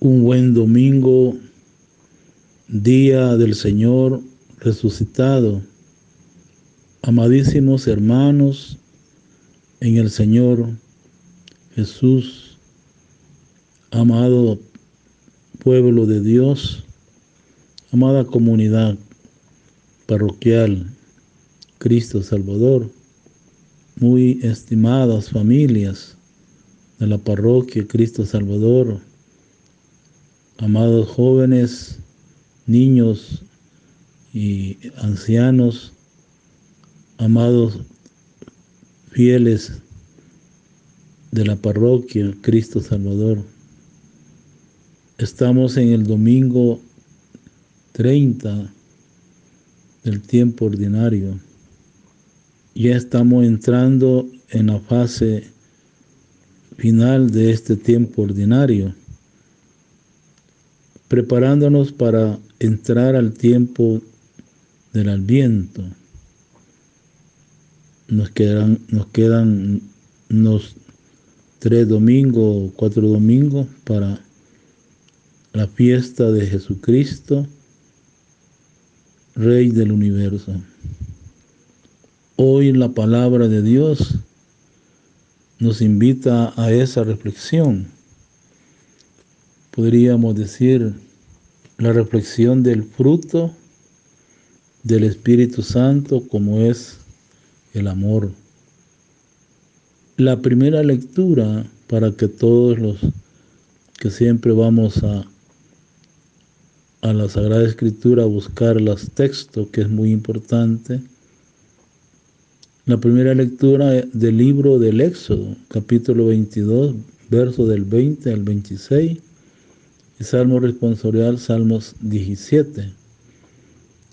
Un buen domingo, día del Señor resucitado. Amadísimos hermanos en el Señor Jesús, amado pueblo de Dios, amada comunidad parroquial Cristo Salvador, muy estimadas familias de la parroquia Cristo Salvador, amados jóvenes, niños y ancianos, amados fieles de la parroquia Cristo Salvador. Estamos en el domingo 30 del tiempo ordinario. Ya estamos entrando en la fase final de este tiempo ordinario, preparándonos para entrar al tiempo del Adviento. Nos quedan unos 3 domingos o 4 domingos para la fiesta de Jesucristo, Rey del universo. Hoy la palabra de Dios nos invita a esa reflexión. Podríamos decir la reflexión del fruto del Espíritu Santo, como es el amor. La primera lectura, para que todos los que siempre vamos a la Sagrada Escritura a buscar los textos, que es muy importante. La primera lectura del libro del Éxodo, capítulo 22, versos del 20 al 26, y Salmo responsorial, Salmos 17.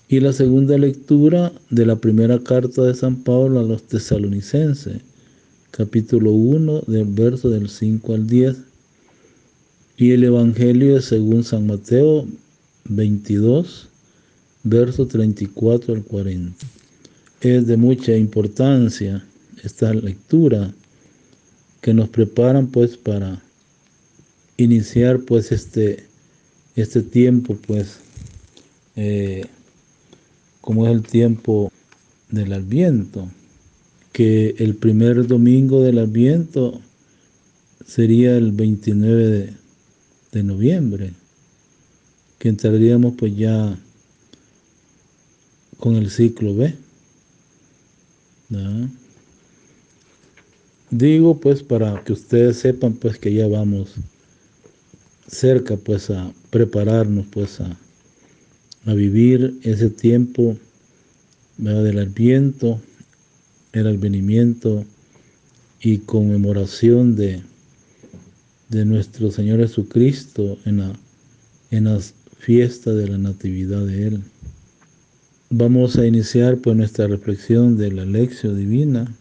Y la segunda lectura de la primera carta de San Pablo a los tesalonicenses, capítulo 1, del verso del 5 al 10, y el Evangelio según San Mateo 22, verso 34 al 40. Es de mucha importancia esta lectura que nos preparan pues para iniciar pues este tiempo pues como es el tiempo del Adviento, que el primer domingo del Adviento sería el 29 de noviembre, que entraríamos pues ya con el ciclo B. ¿No? Digo pues para que ustedes sepan pues que ya vamos cerca pues a prepararnos pues a vivir ese tiempo, ¿verdad?, del Adviento, el advenimiento y conmemoración de nuestro Señor Jesucristo en las fiestas de la Natividad de Él. Vamos a iniciar pues nuestra reflexión de la Lección Divina,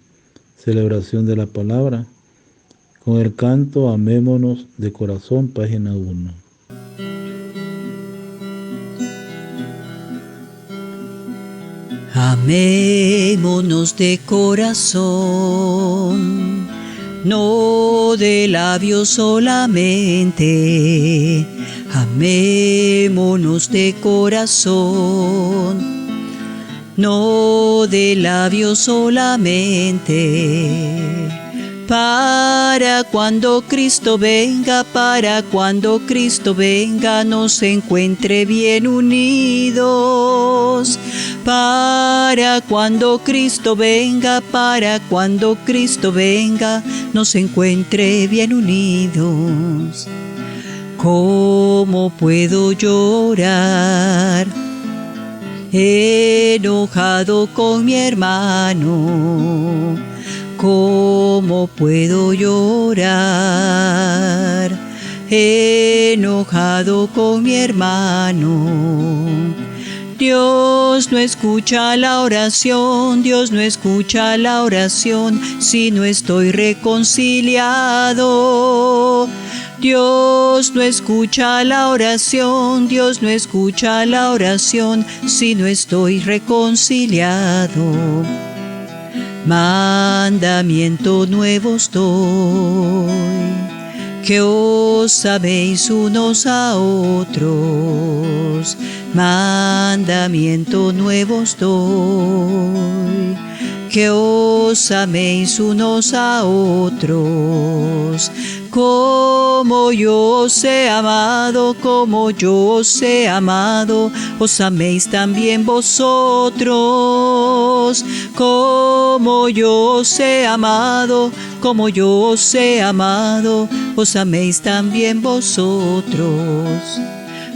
celebración de la palabra, con el canto Amémonos de corazón, página 1. Amémonos de corazón, no de labios solamente. Amémonos de corazón, no de labios solamente. Para cuando Cristo venga, nos encuentre bien unidos. Para cuando Cristo venga, nos encuentre bien unidos. ¿Cómo puedo llorar enojado con mi hermano? ¿Cómo puedo llorar enojado con mi hermano? Dios no escucha la oración, si no estoy reconciliado. Dios no escucha la oración, si no estoy reconciliado. Mandamiento nuevo os doy, que os améis unos a otros, mandamiento nuevo os doy, que os améis unos a otros, como yo os he amado, como yo os he amado, os améis también vosotros, como yo os he amado, como yo os he amado, os améis también vosotros.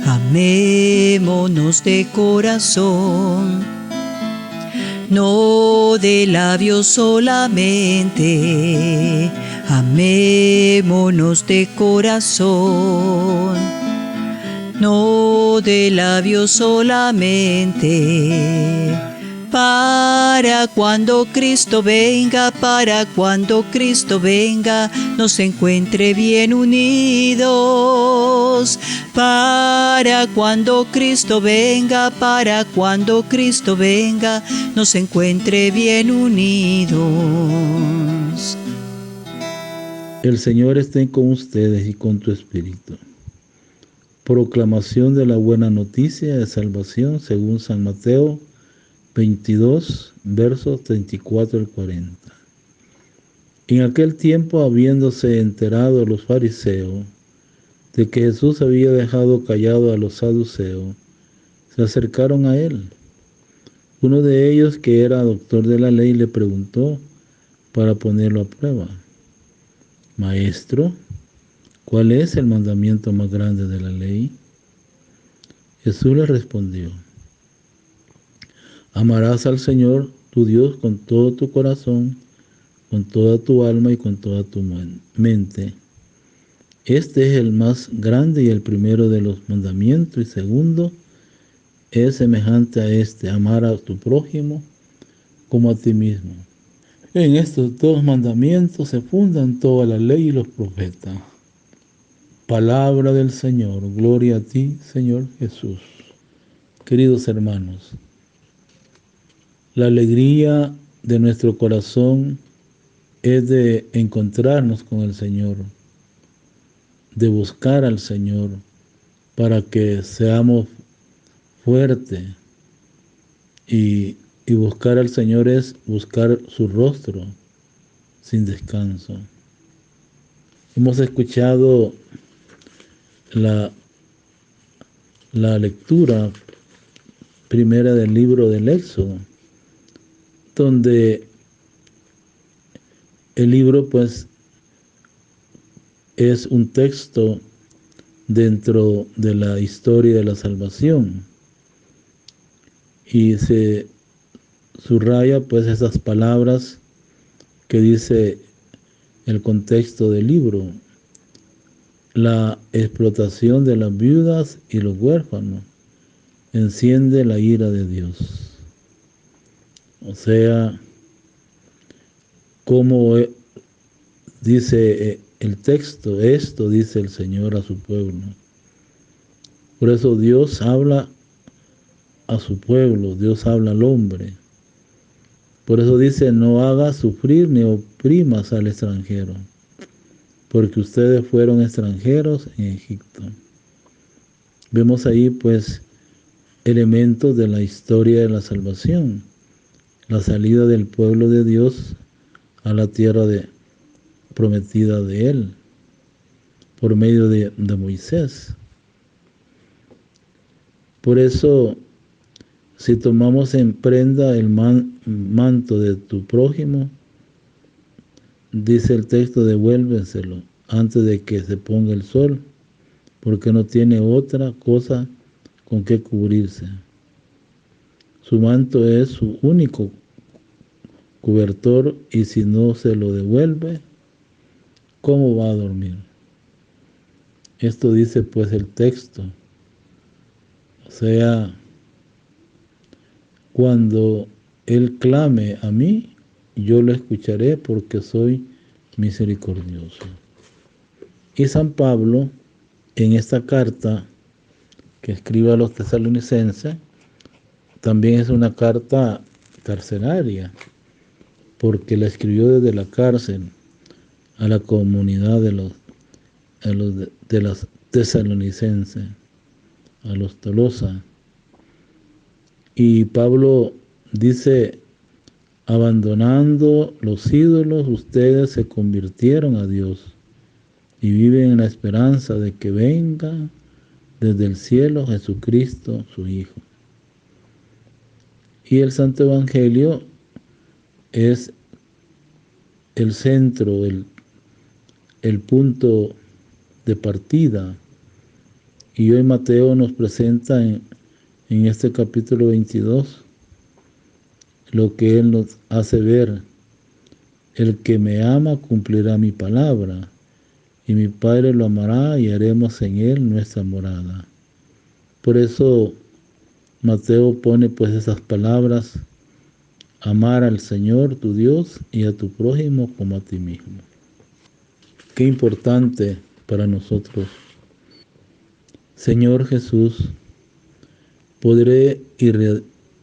Amémonos de corazón, no de labios solamente, amémonos de corazón, no de labios solamente, para cuando Cristo venga, nos encuentre bien unidos, para cuando Cristo venga, nos encuentre bien unidos. El Señor esté con ustedes y con tu espíritu. Proclamación de la buena noticia de salvación según San Mateo 22, versos 34 al 40. En aquel tiempo, habiéndose enterado los fariseos de que Jesús había dejado callado a los saduceos, se acercaron a él. Uno de ellos, que era doctor de la ley, le preguntó para ponerlo a prueba: Maestro, ¿cuál es el mandamiento más grande de la ley? Jesús le respondió: Amarás al Señor tu Dios con todo tu corazón, con toda tu alma y con toda tu mente. Este es el más grande y el primero de los mandamientos, y segundo es semejante a este: amar a tu prójimo como a ti mismo. En estos dos mandamientos se fundan toda la ley y los profetas. Palabra del Señor. Gloria a ti, Señor Jesús. Queridos hermanos, la alegría de nuestro corazón es de encontrarnos con el Señor, de buscar al Señor para que seamos fuertes. Y buscar al Señor es buscar su rostro sin descanso. Hemos escuchado la lectura primera del libro del Éxodo, donde el libro pues es un texto dentro de la historia de la salvación, y se subraya pues esas palabras que dice el contexto del libro: la explotación de las viudas y los huérfanos enciende la ira de Dios. O sea, como dice el texto, esto dice el Señor a su pueblo. Por eso Dios habla a su pueblo, Dios habla al hombre. Por eso dice: no hagas sufrir ni oprimas al extranjero, porque ustedes fueron extranjeros en Egipto. Vemos ahí pues elementos de la historia de la salvación, la salida del pueblo de Dios a la tierra prometida de Él, por medio de Moisés. Por eso, si tomamos en prenda el manto de tu prójimo, dice el texto: devuélvenselo antes de que se ponga el sol, porque no tiene otra cosa con que cubrirse. Su manto es su único cobertor, y si no se lo devuelve, ¿cómo va a dormir? Esto dice pues el texto. O sea, cuando Él clame a mí, yo lo escucharé, porque soy misericordioso. Y San Pablo, en esta carta que escribe a los tesalonicenses, también es una carta carcelaria, porque la escribió desde la cárcel a la comunidad de los a los de las tesalonicenses, a los Tolosa. Y Pablo dice, abandonando los ídolos, ustedes se convirtieron a Dios y viven en la esperanza de que venga desde el cielo Jesucristo, su Hijo. Y el Santo Evangelio es el centro, el punto de partida. Y hoy Mateo nos presenta en este capítulo 22 lo que Él nos hace ver. El que me ama cumplirá mi palabra, y mi Padre lo amará y haremos en Él nuestra morada. Por eso Mateo pone pues esas palabras: amar al Señor tu Dios y a tu prójimo como a ti mismo. Qué importante para nosotros. Señor Jesús, podré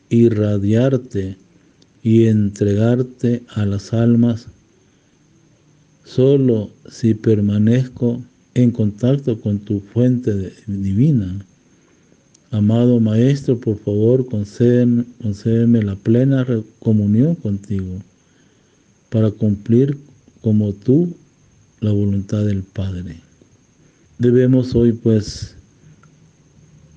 irradiarte y entregarte a las almas solo si permanezco en contacto con tu fuente divina. Amado Maestro, por favor, concédeme la plena comunión contigo para cumplir como tú la voluntad del Padre. Debemos hoy pues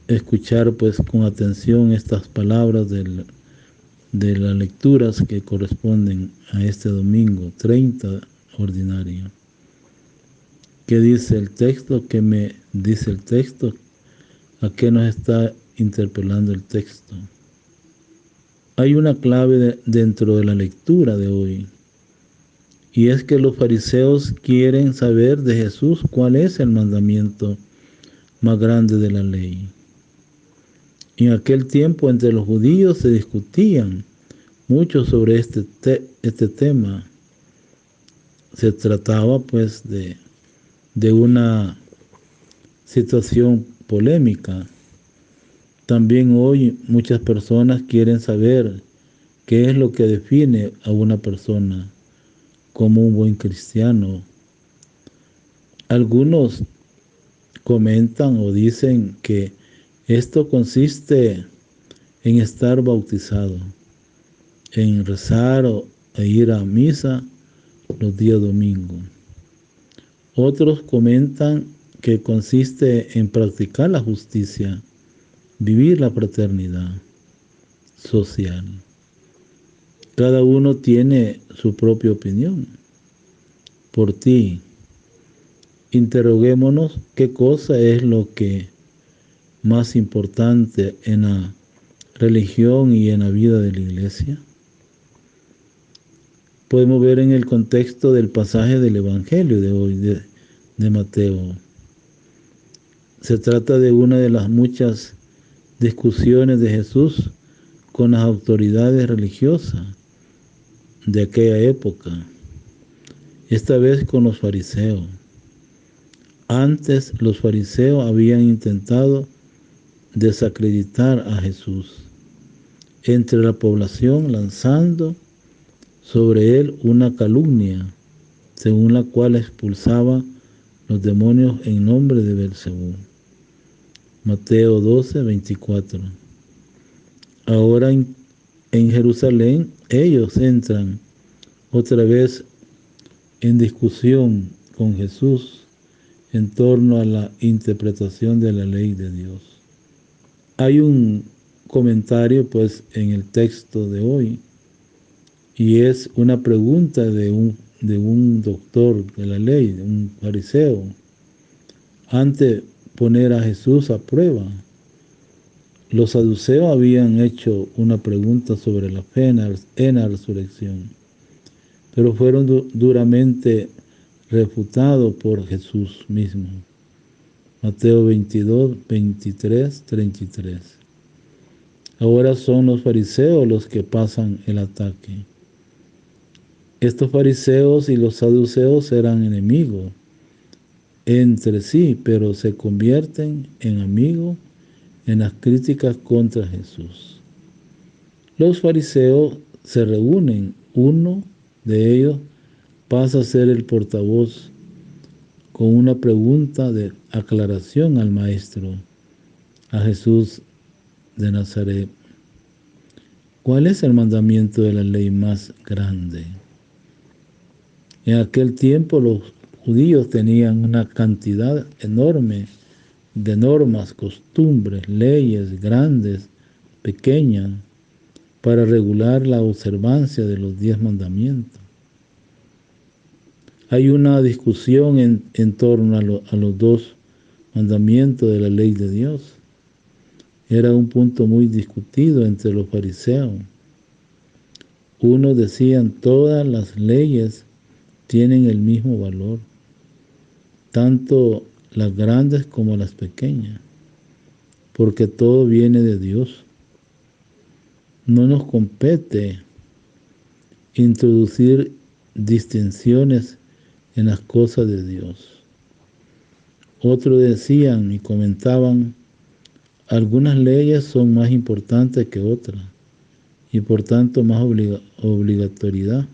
escuchar pues con atención estas palabras de las lecturas que corresponden a este domingo 30 ordinario. ¿Qué dice el texto? ¿Qué me dice el texto? ¿A qué nos está interpelando el texto? Hay una clave dentro de la lectura de hoy, y es que los fariseos quieren saber de Jesús cuál es el mandamiento más grande de la ley. En aquel tiempo entre los judíos se discutían mucho sobre este tema. Se trataba pues de una situación polémica. También hoy muchas personas quieren saber qué es lo que define a una persona como un buen cristiano. Algunos comentan o dicen que esto consiste en estar bautizado, en rezar e ir a misa los días domingos. Otros comentan que consiste en practicar la justicia, vivir la fraternidad social. Cada uno tiene su propia opinión. Por ti, interroguémonos qué cosa es lo que más importante en la religión y en la vida de la iglesia. Podemos ver en el contexto del pasaje del Evangelio de hoy, de Mateo. Se trata de una de las muchas discusiones de Jesús con las autoridades religiosas de aquella época, esta vez con los fariseos. Antes los fariseos habían intentado desacreditar a Jesús entre la población, lanzando sobre él una calumnia, según la cual expulsaba los demonios en nombre de Belcebú. Mateo 12, 24. Ahora en Jerusalén ellos entran otra vez en discusión con Jesús en torno a la interpretación de la ley de Dios. Hay un comentario pues en el texto de hoy, y es una pregunta de un doctor de la ley, de un fariseo, ante poner a Jesús a prueba. Los saduceos habían hecho una pregunta sobre la fe en la resurrección, pero fueron duramente refutados por Jesús mismo. Mateo 22, 23, 33. Ahora son los fariseos los que pasan el ataque. Estos fariseos y los saduceos eran enemigos entre sí, pero se convierten en amigos en las críticas contra Jesús. Los fariseos se reúnen, uno de ellos pasa a ser el portavoz con una pregunta de aclaración al maestro, a Jesús de Nazaret. ¿Cuál es el mandamiento de la ley más grande? En aquel tiempo los judíos tenían una cantidad enorme de normas, costumbres, leyes grandes, pequeñas, para regular la observancia de los 10 mandamientos. Hay una discusión en torno a los 2 mandamientos de la ley de Dios. Era un punto muy discutido entre los fariseos. Unos decían todas las leyes tienen el mismo valor, tanto las grandes como las pequeñas, porque todo viene de Dios. No nos compete introducir distinciones en las cosas de Dios. Otros decían y comentaban, algunas leyes son más importantes que otras y por tanto más obligatoriedad.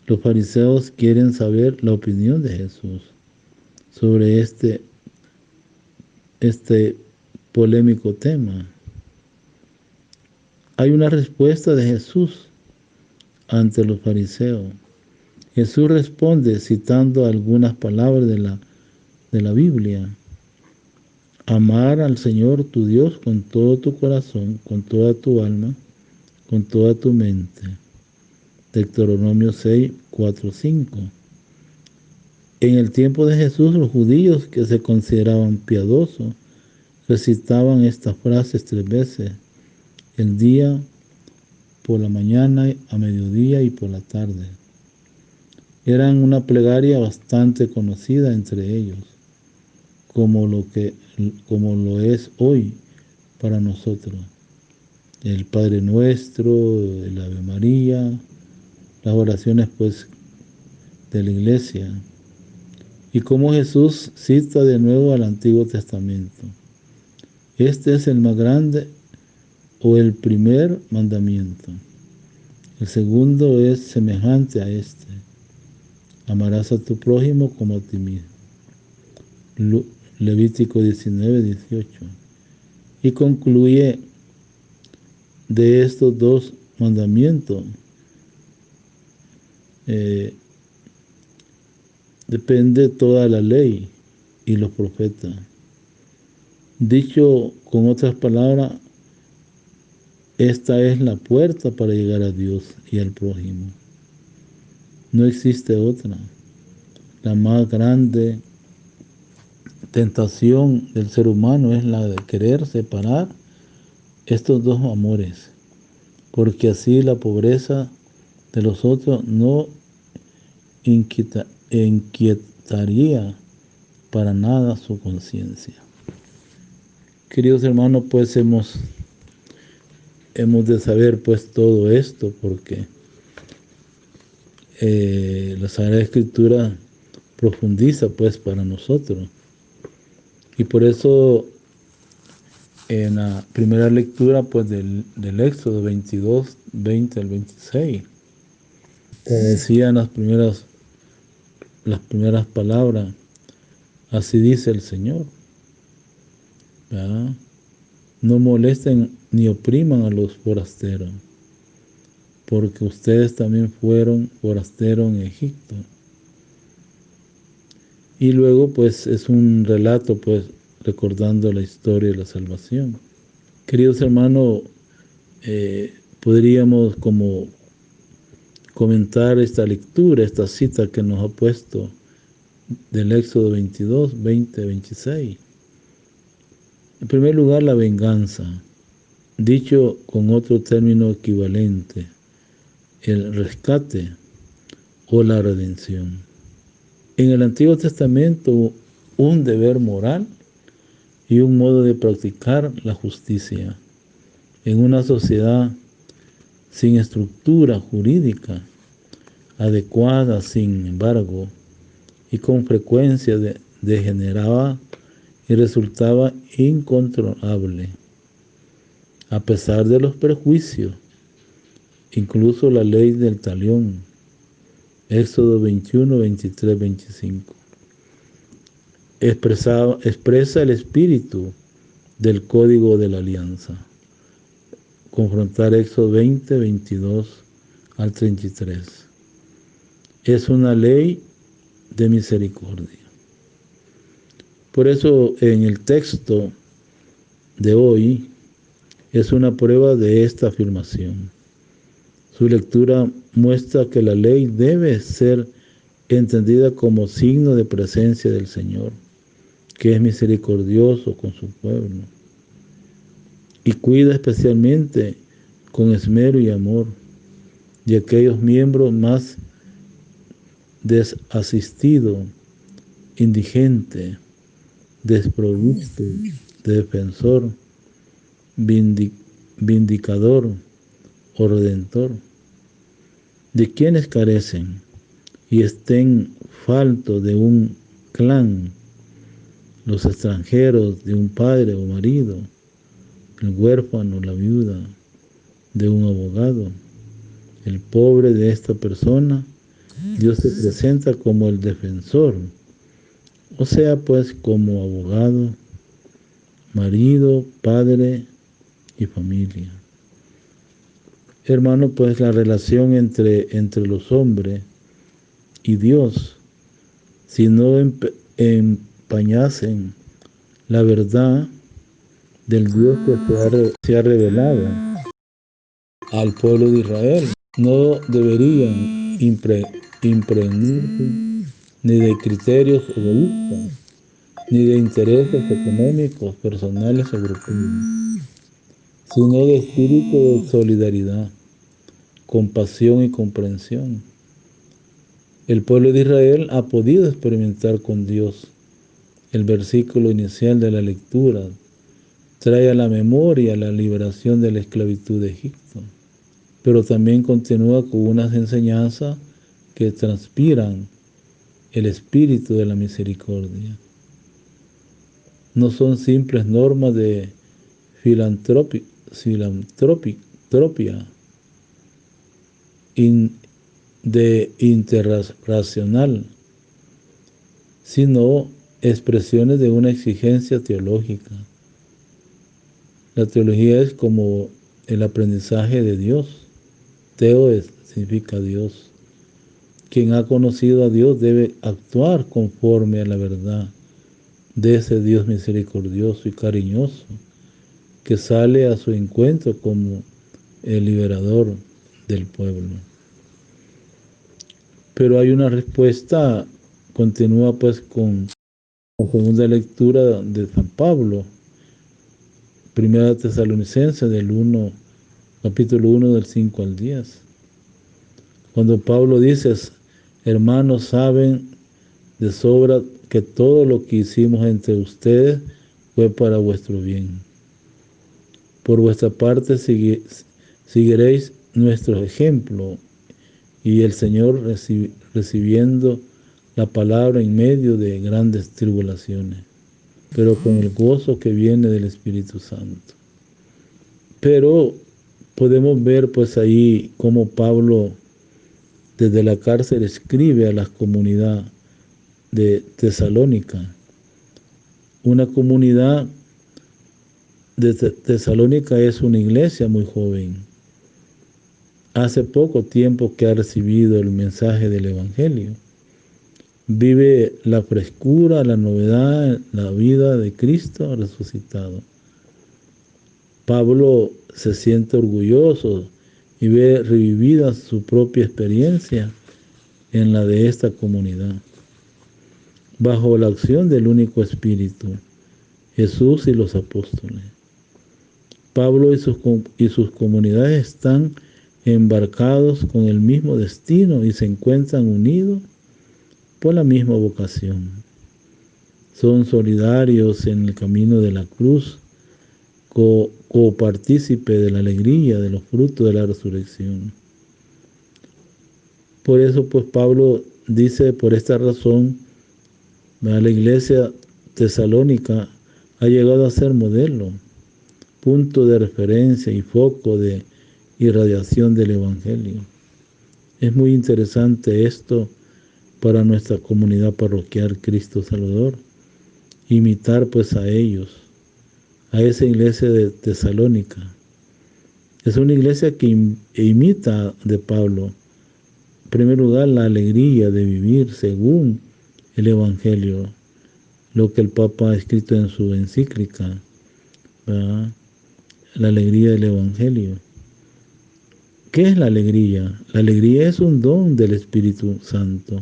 Los fariseos quieren saber la opinión de Jesús sobre este polémico tema. Hay una respuesta de Jesús ante los fariseos. Jesús responde citando algunas palabras de la Biblia. Amar al Señor tu Dios con todo tu corazón, con toda tu alma, con toda tu mente. Deuteronomio 6, 4, 5. En el tiempo de Jesús, los judíos que se consideraban piadosos recitaban estas frases 3 veces, el día, por la mañana, a mediodía y por la tarde. Eran una plegaria bastante conocida entre ellos, como lo es hoy para nosotros. El Padre Nuestro, el Ave María, las oraciones pues de la iglesia. Y como Jesús cita de nuevo al Antiguo Testamento. Este es el más grande o el primer mandamiento. El segundo es semejante a este. Amarás a tu prójimo como a ti mismo. Levítico 19, 18. Y concluye de estos 2 mandamientos. Depende toda la ley y los profetas. Dicho con otras palabras, esta es la puerta para llegar a Dios y al prójimo. No existe otra. La más grande tentación del ser humano es la de querer separar estos 2 amores, porque así la pobreza de los otros no inquietaría para nada su conciencia. Queridos hermanos, pues hemos de saber pues todo esto, porque la Sagrada Escritura profundiza pues para nosotros. Y por eso en la primera lectura pues del Éxodo 22, 20 al 26, te decían las primeras palabras, así dice el Señor, ¿verdad? No molesten ni opriman a los forasteros, porque ustedes también fueron forasteros en Egipto. Y luego pues es un relato pues recordando la historia de la salvación. Queridos hermanos, podríamos como comentar esta lectura, esta cita que nos ha puesto del Éxodo 22, 20, 26. En primer lugar, la venganza, dicho con otro término equivalente, el rescate o la redención. En el Antiguo Testamento, un deber moral y un modo de practicar la justicia. En una sociedad sin estructura jurídica adecuada, sin embargo, y con frecuencia degeneraba y resultaba incontrolable. A pesar de los prejuicios, incluso la ley del talión, Éxodo 21, 23, 25. expresa el espíritu del código de la alianza. Confrontar Éxodo 20, 22 al 33. Es una ley de misericordia. Por eso en el texto de hoy es una prueba de esta afirmación. Su lectura muestra que la ley debe ser entendida como signo de presencia del Señor, que es misericordioso con su pueblo y cuida especialmente con esmero y amor de aquellos miembros más desasistidos, indigentes, desprovistos de defensor, vindicador o redentor, de quienes carecen y estén faltos de un clan, los extranjeros de un padre o marido, el huérfano, la viuda de un abogado, el pobre de esta persona. Dios se presenta como el defensor, o sea, pues como abogado, marido, padre y familia. Hermano, pues la relación entre los hombres y Dios, si no empañasen la verdad del Dios que se ha revelado al pueblo de Israel, no deberían impregnarse ni de criterios egoístas, ni de intereses económicos, personales o grupales, sino de espíritu de solidaridad, compasión y comprensión. El pueblo de Israel ha podido experimentar con Dios. El versículo inicial de la lectura trae a la memoria la liberación de la esclavitud de Egipto, pero también continúa con unas enseñanzas que transpiran el espíritu de la misericordia. No son simples normas de filantropía, de interracional, sino expresiones de una exigencia teológica. La teología es como el aprendizaje de Dios. Teo significa Dios. Quien ha conocido a Dios debe actuar conforme a la verdad de ese Dios misericordioso y cariñoso que sale a su encuentro como el liberador del pueblo. Pero hay una respuesta, continúa pues con la segunda lectura de San Pablo, Primera Tesalonicenses capítulo 1 del 5 al 10. Cuando Pablo dice: hermanos, saben de sobra que todo lo que hicimos entre ustedes fue para vuestro bien. Por vuestra parte seguiréis nuestro ejemplo, y el Señor recibiendo la palabra en medio de grandes tribulaciones, pero con el gozo que viene del Espíritu Santo. Pero podemos ver pues ahí cómo Pablo desde la cárcel escribe a la comunidad de Tesalónica. Una comunidad de Tesalónica es una iglesia muy joven. Hace poco tiempo que ha recibido el mensaje del Evangelio. Vive la frescura, la novedad, la vida de Cristo resucitado. Pablo se siente orgulloso y ve revivida su propia experiencia en la de esta comunidad, bajo la acción del único Espíritu, Jesús y los apóstoles. Pablo y sus comunidades están embarcados con el mismo destino y se encuentran unidos por la misma vocación. Son solidarios en el camino de la cruz, copartícipe de la alegría, de los frutos de la resurrección. Por eso, pues Pablo dice, por esta razón, la iglesia tesalónica ha llegado a ser modelo, punto de referencia y foco de irradiación del Evangelio. Es muy interesante esto para nuestra comunidad parroquial Cristo Salvador, imitar pues a ellos, a esa iglesia de Tesalónica. Es una iglesia que imita de Pablo, en primer lugar, la alegría de vivir según el Evangelio, lo que el Papa ha escrito en su encíclica, ¿verdad? La alegría del Evangelio. ¿Qué es la alegría? La alegría es un don del Espíritu Santo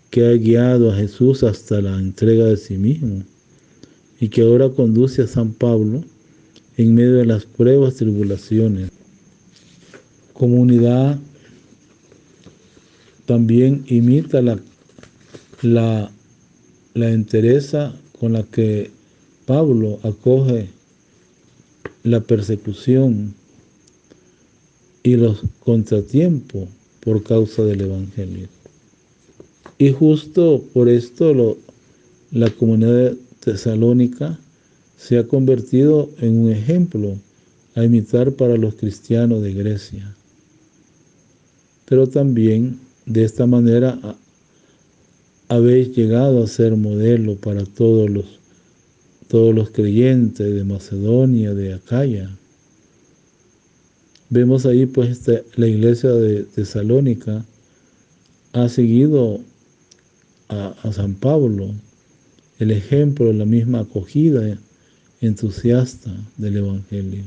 que ha guiado a Jesús hasta la entrega de sí mismo y que ahora conduce a San Pablo en medio de las pruebas, tribulaciones. Comunidad también imita la entereza con la que Pablo acoge la persecución y los contratiempos por causa del Evangelio. Y justo por esto la comunidad de Tesalónica se ha convertido en un ejemplo a imitar para los cristianos de Grecia. Pero también de esta manera habéis llegado a ser modelo para todos los creyentes de Macedonia, de Acaya. Vemos ahí pues la iglesia de Tesalónica ha seguido a San Pablo, el ejemplo de la misma acogida entusiasta del Evangelio,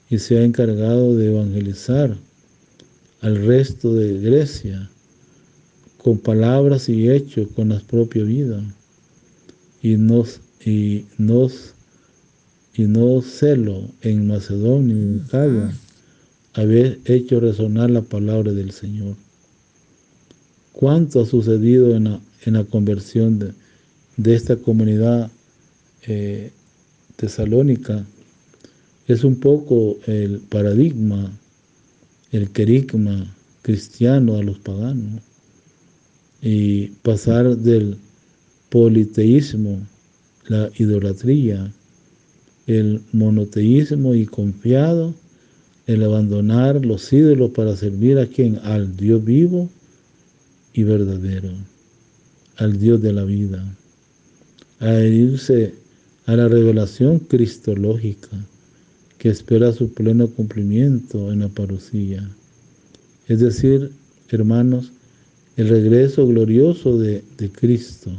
y se ha encargado de evangelizar al resto de Grecia con palabras y hechos, con la propia vida, y no celo en Macedonia y en Acaya haber hecho resonar la palabra del Señor. ¿Cuánto ha sucedido en la conversión de esta comunidad tesalónica? Es un poco el paradigma, el querigma cristiano a los paganos, y pasar del politeísmo, la idolatría, el monoteísmo y confiado, el abandonar los ídolos para servir a quien, al Dios vivo y verdadero, al Dios de la vida, a adherirse a la revelación cristológica que espera su pleno cumplimiento en la parucía, es decir, hermanos, el regreso glorioso de Cristo.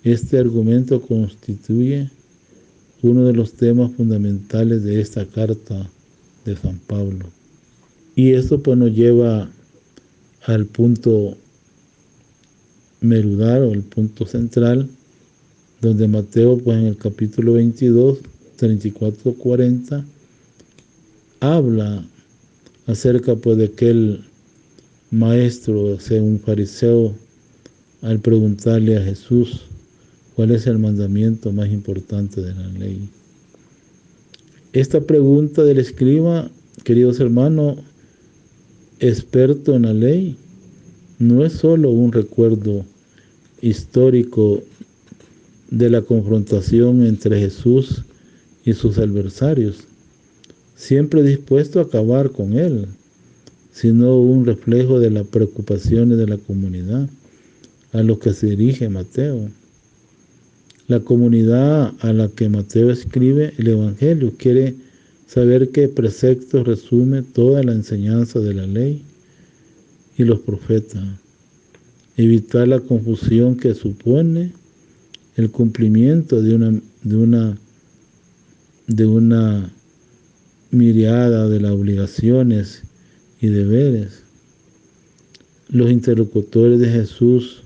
Este argumento constituye uno de los temas fundamentales de esta carta de San Pablo. Y esto pues nos lleva al punto medular o el punto central, donde Mateo pues en el capítulo 22, 34-40, habla acerca pues de aquel maestro, o sea, un fariseo, al preguntarle a Jesús cuál es el mandamiento más importante de la ley. Esta pregunta del escriba, queridos hermanos, experto en la ley, no es solo un recuerdo histórico de la confrontación entre Jesús y sus adversarios, siempre dispuesto a acabar con él, sino un reflejo de las preocupaciones de la comunidad a lo que se dirige Mateo. La comunidad a la que Mateo escribe el Evangelio quiere saber qué preceptos resume toda la enseñanza de la ley y los profetas, evitar la confusión que supone el cumplimiento de una miriada de las obligaciones y deberes. Los interlocutores de Jesús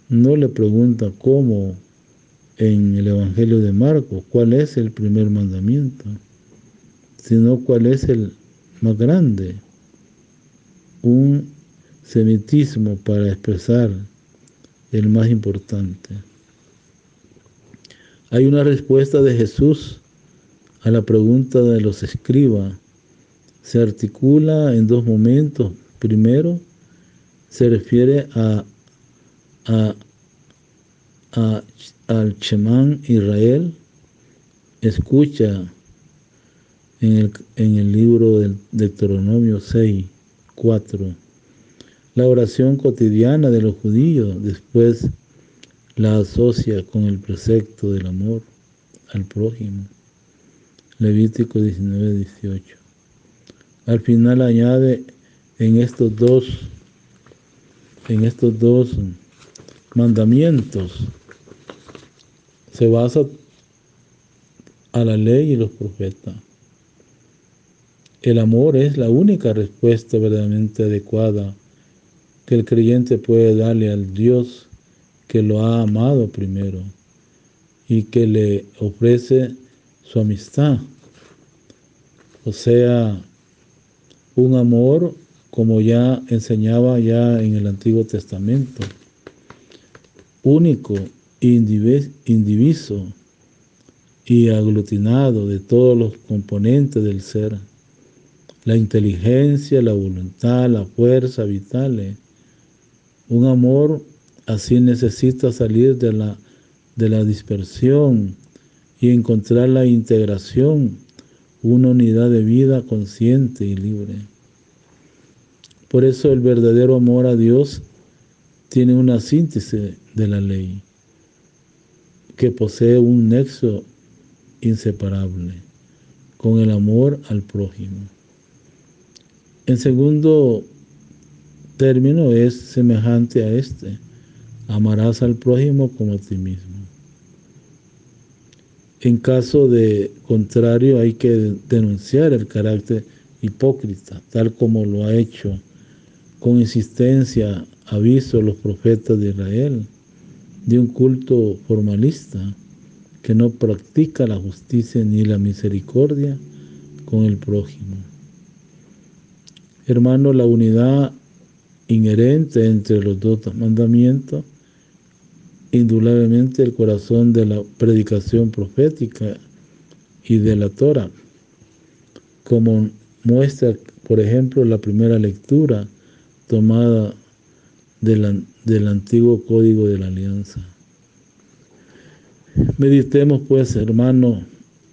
no le preguntan cómo en el Evangelio de Marcos cuál es el primer mandamiento, sino cuál es el más grande. Un semitismo para expresar el más importante. Hay una respuesta de Jesús a la pregunta de los escribas. Se articula en dos momentos. Primero, se refiere al Shemán Israel. Escucha en el libro del Deuteronomio 6:4. La oración cotidiana de los judíos. Después, la asocia con el precepto del amor al prójimo. Levítico 19:18. Al final añade en estos dos mandamientos se basa a la ley y los profetas. El amor es la única respuesta verdaderamente adecuada que el creyente puede darle al Dios que lo ha amado primero y que le ofrece su amistad. O sea, un amor como ya enseñaba ya en el Antiguo Testamento, único, indiviso y aglutinado de todos los componentes del ser, la inteligencia, la voluntad, la fuerza vitales. Un amor así necesita salir de la dispersión y encontrar la integración, una unidad de vida consciente y libre. Por eso el verdadero amor a Dios tiene una síntesis de la ley, que posee un nexo inseparable con el amor al prójimo. En segundo término es semejante a este: amarás al prójimo como a ti mismo. En caso de contrario, hay que denunciar el carácter hipócrita, tal como lo ha hecho con insistencia aviso los profetas de Israel, de un culto formalista que no practica la justicia ni la misericordia con el prójimo. Hermano, la unidad inherente entre los dos mandamientos, indudablemente el corazón de la predicación profética y de la Torah, como muestra, por ejemplo, la primera lectura tomada del antiguo Código de la Alianza. Meditemos pues, hermano,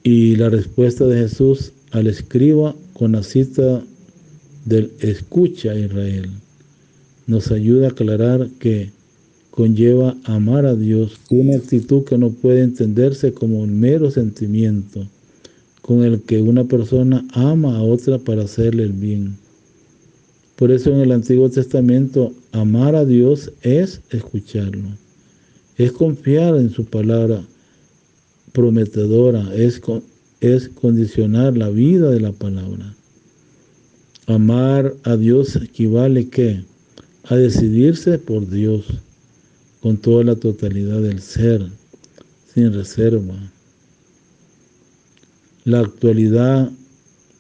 y la respuesta de Jesús al escriba con la cita del escucha a Israel nos ayuda a aclarar que conlleva amar a Dios, una actitud que no puede entenderse como un mero sentimiento con el que una persona ama a otra para hacerle el bien. Por eso en el Antiguo Testamento amar a Dios es escucharlo, es confiar en su palabra prometedora, es condicionar la vida de la palabra. Amar a Dios equivale ¿qué? A decidirse por Dios con toda la totalidad del ser, sin reserva. La actualidad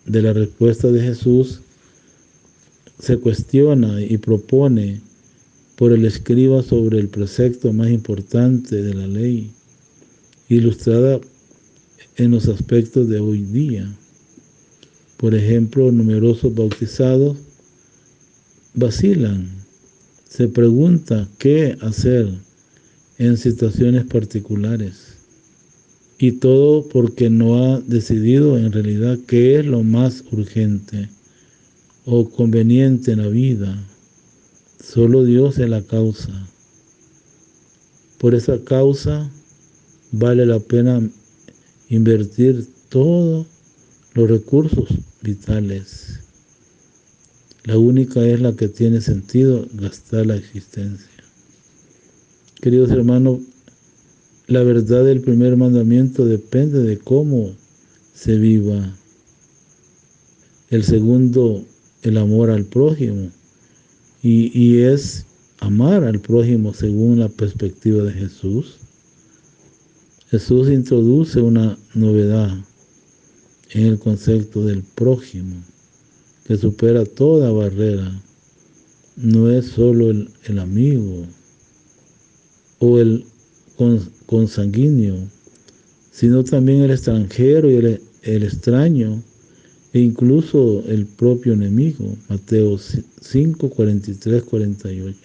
de la respuesta de Jesús se cuestiona y propone por el escriba sobre el precepto más importante de la ley, ilustrada en los aspectos de hoy día. Por ejemplo, numerosos bautizados vacilan, se pregunta qué hacer en situaciones particulares, y todo porque no ha decidido en realidad qué es lo más urgente o conveniente en la vida. Solo Dios es la causa. Por esa causa vale la pena invertir todos los recursos vitales. La única es la que tiene sentido gastar la existencia. Queridos hermanos, la verdad del primer mandamiento depende de cómo se viva. El segundo, el amor al prójimo, y es amar al prójimo según la perspectiva de Jesús. Jesús introduce una novedad en el concepto del prójimo que supera toda barrera. No es solo el amigo o el consanguíneo, sino también el extranjero y el extraño, e incluso el propio enemigo. Mateo 5, 43, 48.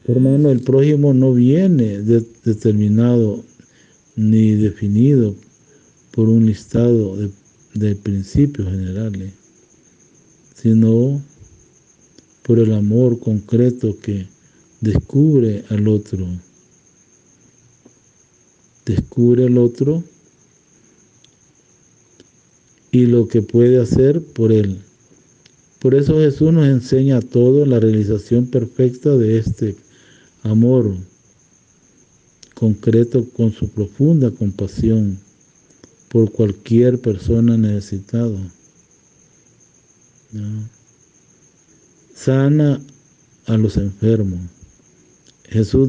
Hermano, el prójimo no viene determinado ni definido por un listado de principios generales, sino por el amor concreto que descubre al otro descubre al otro y lo que puede hacer por él. Por eso Jesús nos enseña a todos la realización perfecta de este amor concreto con su profunda compasión por cualquier persona necesitada. ¿No? Sana a los enfermos. En Jesús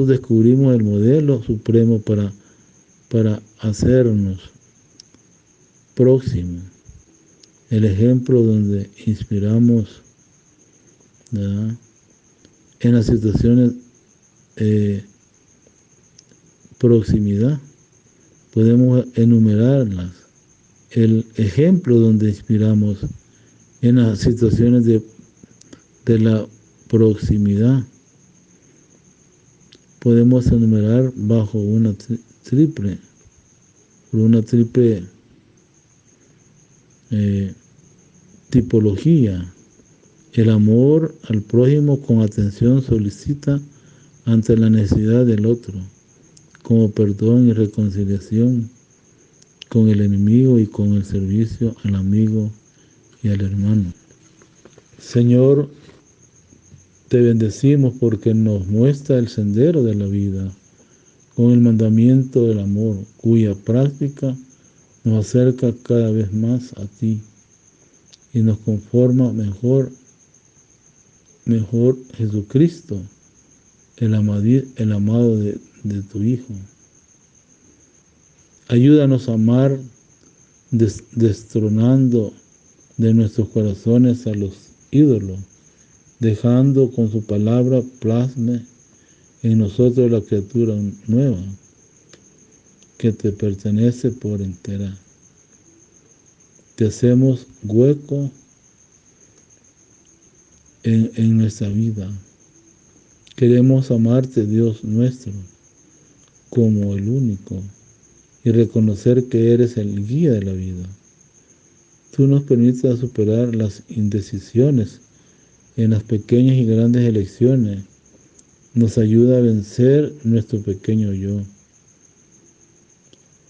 descubrimos el modelo supremo para hacernos próximos. El ejemplo donde inspiramos, ¿verdad?, en las situaciones proximidad. Podemos enumerarlas. El ejemplo donde inspiramos en las situaciones de la proximidad. Podemos enumerar bajo una triple tipología. El amor al prójimo con atención solicita ante la necesidad del otro, como perdón y reconciliación con el enemigo y con el servicio al amigo y al hermano. Señor, te bendecimos porque nos muestra el sendero de la vida con el mandamiento del amor, cuya práctica nos acerca cada vez más a ti y nos conforma mejor Jesucristo, el amado de tu Hijo. Ayúdanos a amar destronando de nuestros corazones a los ídolos, dejando con su palabra plasme en nosotros la criatura nueva que te pertenece por entera. Te hacemos hueco en nuestra vida. Queremos amarte, Dios nuestro, como el único y reconocer que eres el guía de la vida. Tú nos permites superar las indecisiones en las pequeñas y grandes elecciones. Nos ayuda a vencer nuestro pequeño yo,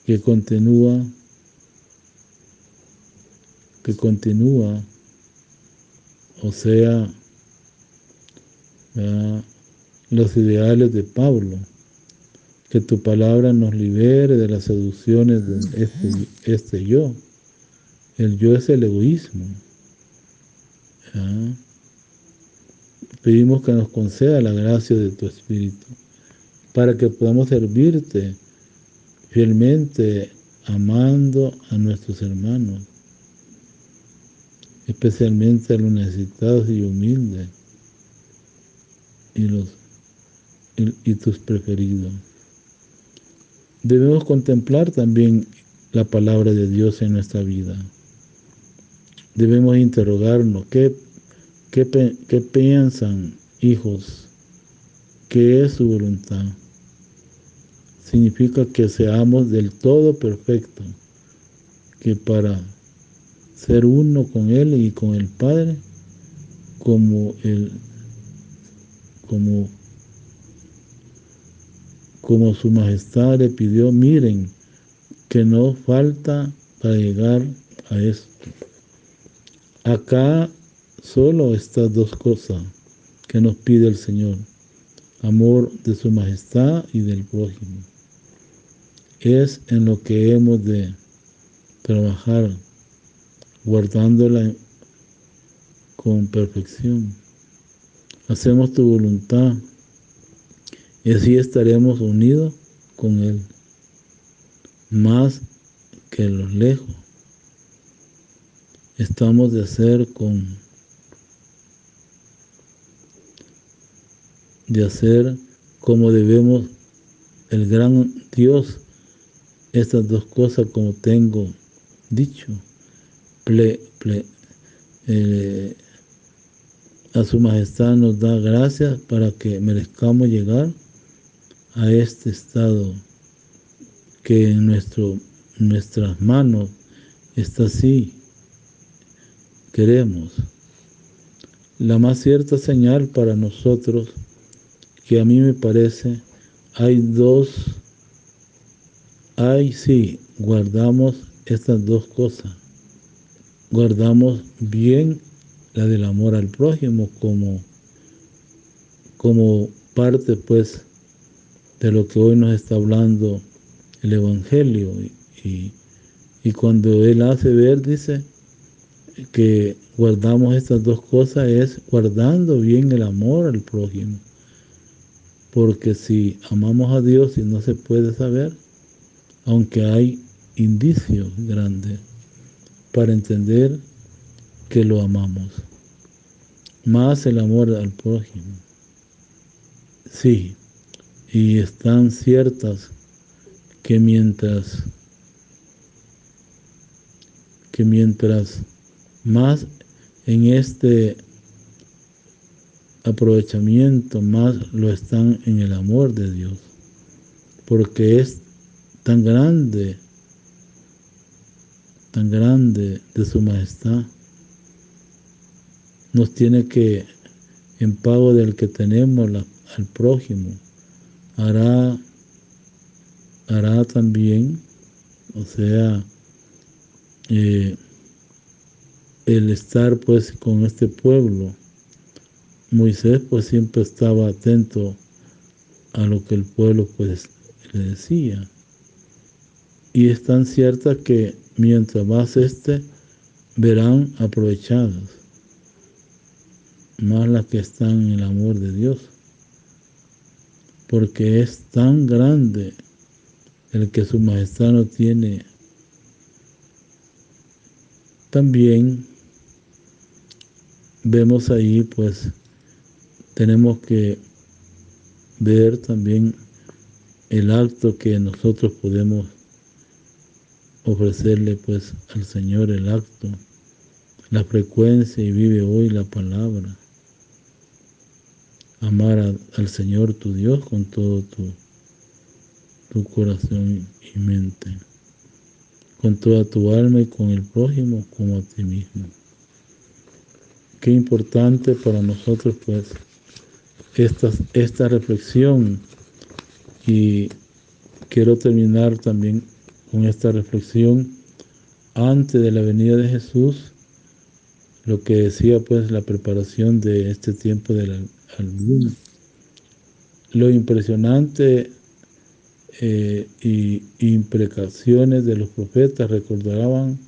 que continúa, o sea, los ideales de Pablo. Que tu palabra nos libere de las seducciones de este yo. El yo es el egoísmo. Pedimos que nos conceda la gracia de tu Espíritu para que podamos servirte fielmente, amando a nuestros hermanos, especialmente a los necesitados y humildes y tus preferidos. Debemos contemplar también la palabra de Dios en nuestra vida. Debemos interrogarnos, ¿qué piensan, hijos? ¿Qué es su voluntad? Significa que seamos del todo perfectos, que para ser uno con Él y con el Padre, como su majestad le pidió, miren, que no falta para llegar a esto. Acá solo estas dos cosas que nos pide el Señor: amor de su majestad y del prójimo. Es en lo que hemos de trabajar, guardándola con perfección. Hacemos tu voluntad y así estaremos unidos con Él, más que los lejos. Estamos de hacer como debemos el gran Dios estas dos cosas, como tengo dicho. A su majestad nos da gracias para que merezcamos llegar a este estado que en nuestras manos está así. Queremos. La más cierta señal para nosotros, que a mí me parece guardamos estas dos cosas. Guardamos bien la del amor al prójimo como parte pues de lo que hoy nos está hablando el Evangelio. Y cuando Él hace ver, dice que guardamos estas dos cosas, es guardando bien el amor al prójimo. Porque si amamos a Dios y no se puede saber, aunque hay indicios grandes para entender que lo amamos. Más el amor al prójimo. Sí, y están ciertas que mientras más en este aprovechamiento, más lo están en el amor de Dios, porque es tan grande de su majestad, nos tiene que, en pago del que tenemos al prójimo, hará también, o sea, el estar pues con este pueblo. Moisés pues siempre estaba atento a lo que el pueblo pues le decía. Y es tan cierta que mientras más verán aprovechadas, más las que están en el amor de Dios. Porque es tan grande el que su majestad no tiene. También vemos ahí, pues, tenemos que ver también el acto que nosotros podemos ofrecerle, pues, al Señor, el acto, la frecuencia, y vive hoy la palabra. Amar al Señor tu Dios con todo tu corazón y mente, con toda tu alma y con el prójimo como a ti mismo. Qué importante para nosotros pues esta reflexión, y quiero terminar también con esta reflexión antes de la venida de Jesús, lo que decía pues la preparación de este tiempo del Adviento. Lo impresionante y imprecaciones de los profetas recordaban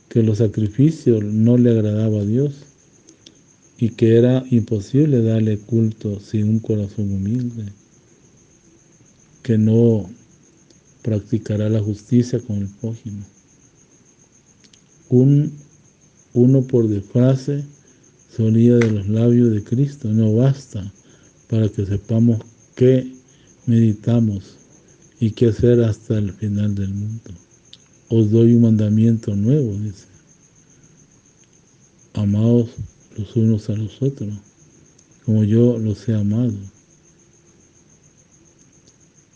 que los sacrificios no le agradaba a Dios y que era imposible darle culto sin un corazón humilde, que no practicará la justicia con el prójimo. Uno por disfrase solía de los labios de Cristo no basta para que sepamos qué meditamos y qué hacer hasta el final del mundo. Os doy un mandamiento nuevo, dice: amaos los unos a los otros, como yo los he amado.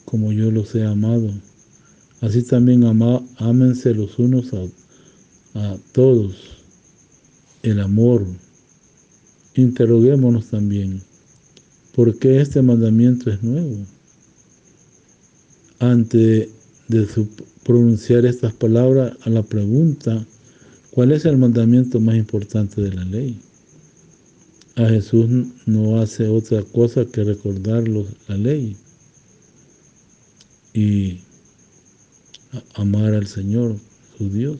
Como yo los he amado, así también ámense los unos a todos. El amor. Interroguémonos también, ¿por qué este mandamiento es nuevo? Antes de pronunciar estas palabras, a la pregunta, ¿cuál es el mandamiento más importante de la ley? A Jesús no hace otra cosa que recordarlos la ley y amar al Señor, su Dios.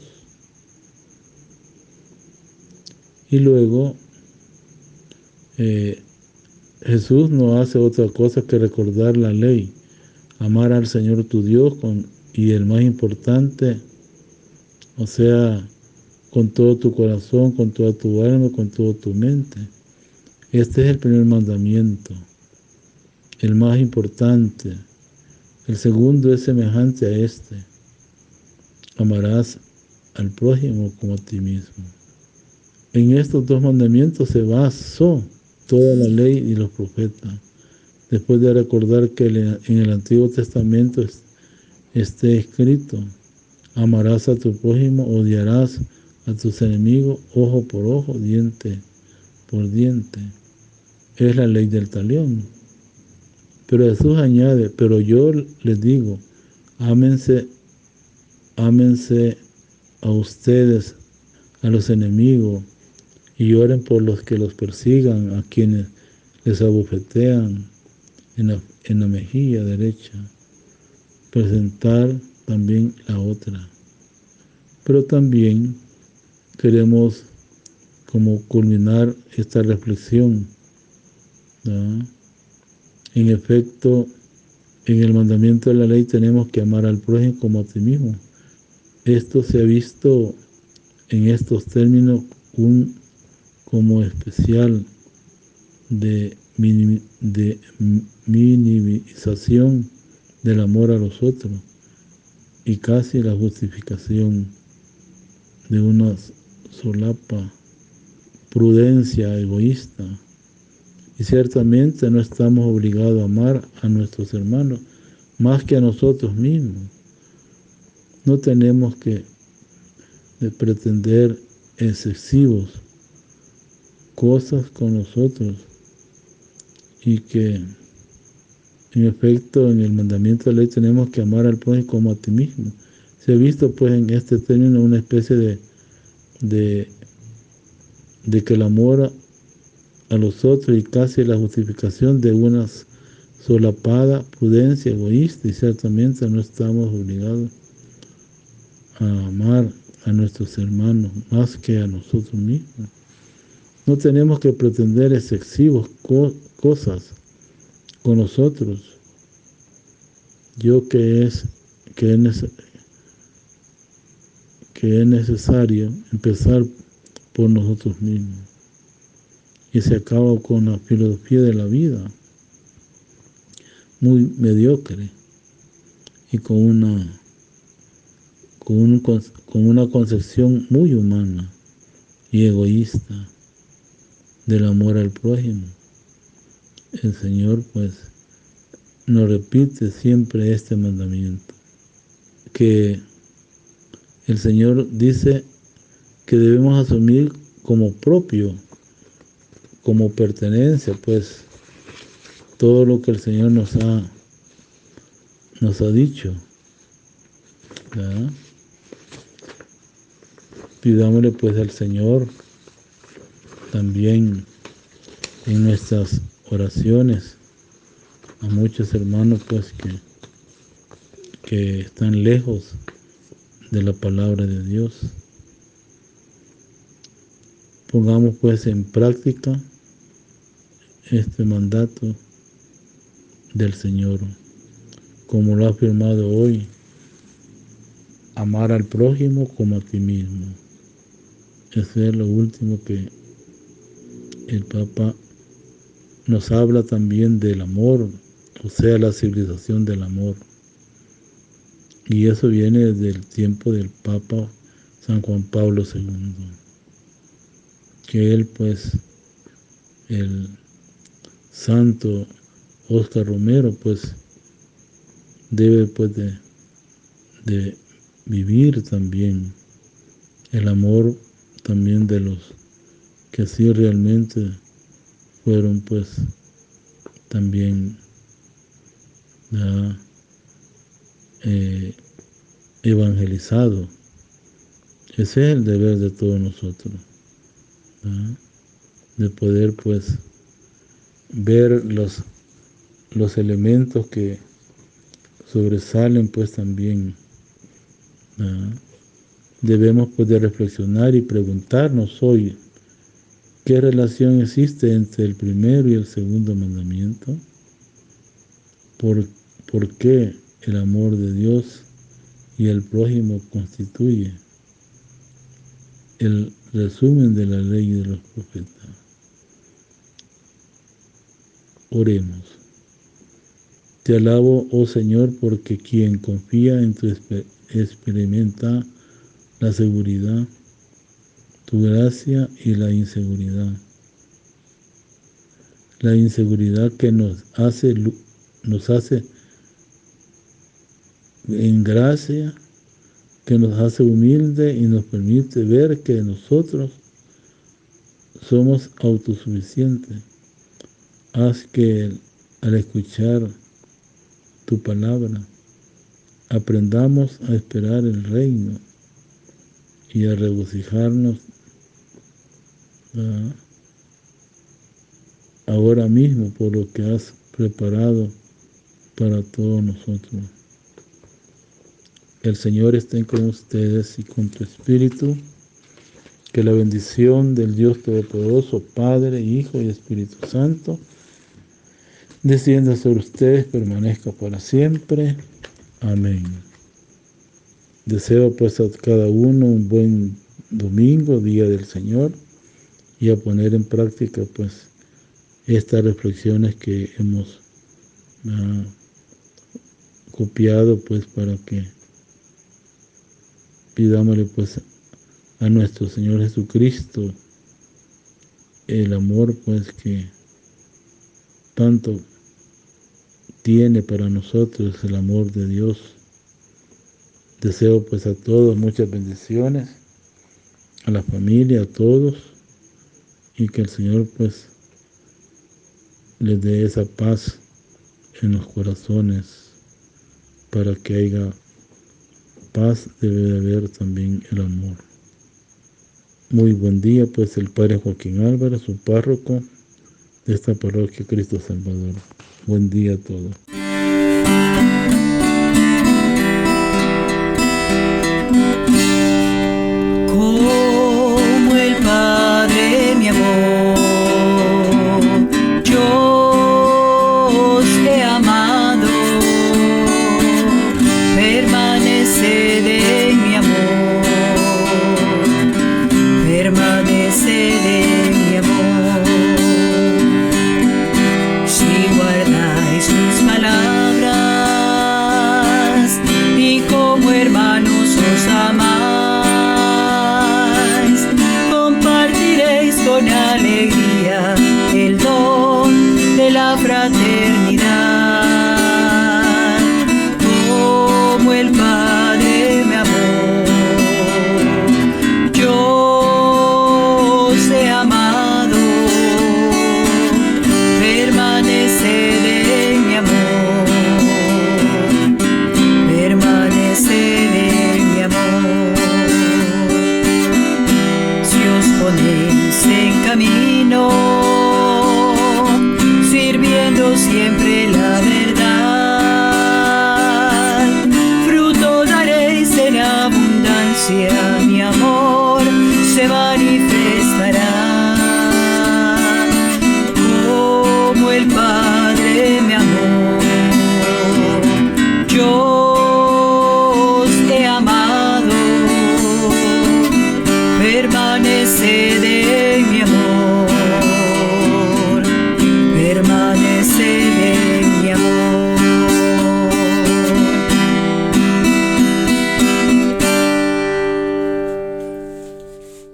Y luego Jesús no hace otra cosa que recordar la ley, amar al Señor tu Dios y el más importante, o sea, con todo tu corazón, con toda tu alma, con toda tu mente. Este es el primer mandamiento, el más importante. El segundo es semejante a este: amarás al prójimo como a ti mismo. En estos dos mandamientos se basó toda la ley y los profetas. Después de recordar que en el Antiguo Testamento esté escrito: amarás a tu prójimo, odiarás a tus enemigos, ojo por ojo, diente por diente. Es la ley del talión. Pero Jesús añade, pero yo les digo, ámense, ámense a ustedes, a los enemigos, y oren por los que los persigan, a quienes les abofetean en la mejilla derecha. Presentar también la otra. Pero también queremos como culminar esta reflexión, ¿no? En efecto, en el mandamiento de la ley tenemos que amar al prójimo como a ti mismo. Esto se ha visto en estos términos como especial de minimización del amor a los otros y casi la justificación de una solapa prudencia egoísta. Y ciertamente no estamos obligados a amar a nuestros hermanos más que a nosotros mismos. No tenemos que pretender excesivos cosas con nosotros, y que en efecto en el mandamiento de la ley tenemos que amar al prójimo como a ti mismo. Se ha visto pues en este término una especie de que el amor a los otros y casi la justificación de una solapada prudencia egoísta, y ciertamente no estamos obligados a amar a nuestros hermanos más que a nosotros mismos. No tenemos que pretender excesivos cosas con nosotros. Yo que es necesario empezar por nosotros mismos. Y se acaba con la filosofía de la vida, muy mediocre y con una concepción muy humana y egoísta del amor al prójimo. El Señor pues nos repite siempre este mandamiento, que el Señor dice que debemos asumir como propio, como pertenencia, pues todo lo que el Señor nos ha dicho, ¿verdad? Pidámosle pues al Señor también en nuestras oraciones a muchos hermanos pues que están lejos de la palabra de Dios. Pongamos pues en práctica este mandato del Señor, como lo ha afirmado hoy: amar al prójimo como a ti mismo. Eso es lo último que el Papa nos habla también del amor, o sea, la civilización del amor. Y eso viene desde el tiempo del Papa San Juan Pablo II, que él pues, el santo Óscar Romero pues debe pues de vivir también el amor también de los que sí realmente fueron pues también evangelizados. Ese es el deber de todos nosotros, ¿verdad? De poder pues ver los elementos que sobresalen pues también, ¿verdad? Debemos pues de reflexionar y preguntarnos hoy: ¿qué relación existe entre el primero y el segundo mandamiento? ¿Por qué el amor de Dios y el prójimo constituye el resumen de la ley de los profetas? Oremos. Te alabo, oh Señor, porque quien confía en tu experimenta la seguridad, tu gracia y la inseguridad. La inseguridad que nos hace en gracia, que nos hace humilde y nos permite ver que nosotros somos autosuficientes. Haz al escuchar tu palabra, aprendamos a esperar el reino y a regocijarnos ahora mismo por lo que has preparado para todos nosotros. El Señor esté con ustedes y con tu espíritu. Que la bendición del Dios Todopoderoso, Padre, Hijo y Espíritu Santo, descienda sobre ustedes, permanezca para siempre. Amén. Deseo pues a cada uno un buen domingo, día del Señor, y a poner en práctica pues estas reflexiones que hemos copiado pues para que pidámosle pues a nuestro Señor Jesucristo el amor pues que tanto tiene para nosotros, el amor de Dios. Deseo pues a todos muchas bendiciones, a la familia, a todos, y que el Señor pues les dé esa paz en los corazones. Para que haya paz debe de haber también el amor. Muy buen día, pues el Padre Joaquín Álvarez, su párroco de esta parroquia Cristo Salvador. Buen día a todos. Como el Padre, mi amor, yo os he amado, permaneced en mi amor, permaneced en mi amor. Si guardáis mis palabras y como hermanos os amáis, compartiréis con alegría el don de la fraternidad. Como el Padre me amó, yo os he amado, permaneced en mi amor, permaneced en mi amor. Si os ponéis en camino, sirviendo siempre la verdad, fruto daréis en abundancia, mi amor se manifestará. Como el Padre me amó, yo os he amado, permaneced en mi amor, permaneced en